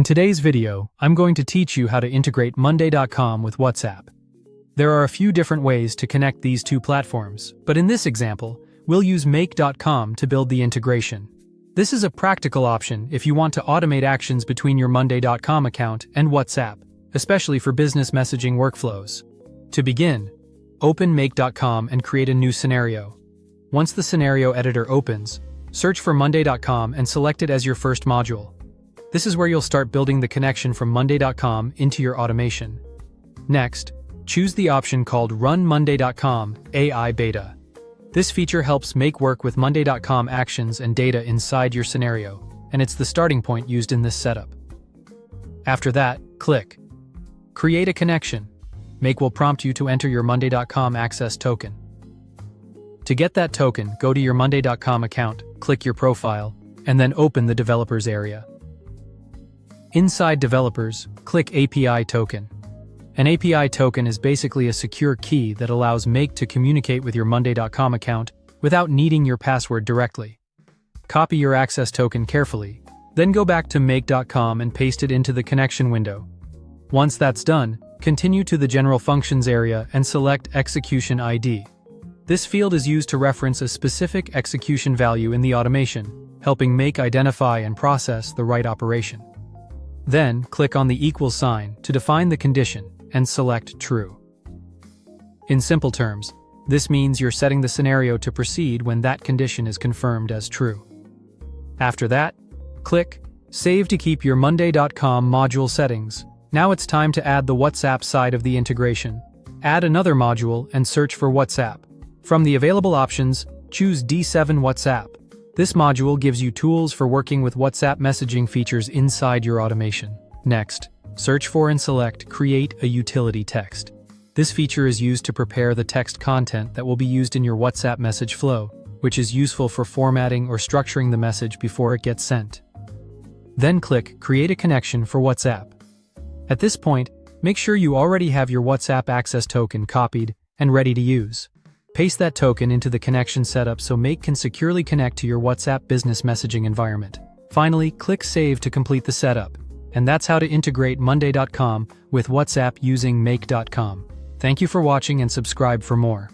In today's video, I'm going to teach you how to integrate Monday.com with WhatsApp. There are a few different ways to connect these two platforms, but in this example, we'll use Make.com to build the integration. This is a practical option if you want to automate actions between your Monday.com account and WhatsApp, especially for business messaging workflows. To begin, open Make.com and create a new scenario. Once the scenario editor opens, search for Monday.com and select it as your first module. This is where you'll start building the connection from Monday.com into your automation. Next, choose the option called Run Monday.com AI Beta. This feature helps make work with Monday.com actions and data inside your scenario, and it's the starting point used in this setup. After that, click Create a Connection. Make will prompt you to enter your Monday.com access token. To get that token, go to your Monday.com account, click your profile, and then open the Developers area. Inside Developers, click API Token. An API token is basically a secure key that allows Make to communicate with your Monday.com account without needing your password directly. Copy your access token carefully, then go back to Make.com and paste it into the connection window. Once that's done, continue to the General Functions area and select Execution ID. This field is used to reference a specific execution value in the automation, helping Make identify and process the right operation. Then, click on the equal sign to define the condition and select True. In simple terms, this means you're setting the scenario to proceed when that condition is confirmed as true. After that, click Save to keep your Monday.com module settings. Now it's time to add the WhatsApp side of the integration. Add another module and search for WhatsApp. From the available options, choose D7 WhatsApp. This module gives you tools for working with WhatsApp messaging features inside your automation. Next, search for and select Create a Utility Text. This feature is used to prepare the text content that will be used in your WhatsApp message flow, which is useful for formatting or structuring the message before it gets sent. Then click Create a Connection for WhatsApp. At this point, make sure you already have your WhatsApp access token copied and ready to use. Paste that token into the connection setup so Make can securely connect to your WhatsApp business messaging environment. Finally, click Save to complete the setup. And that's how to integrate Monday.com with WhatsApp using Make.com. Thank you for watching and subscribe for more.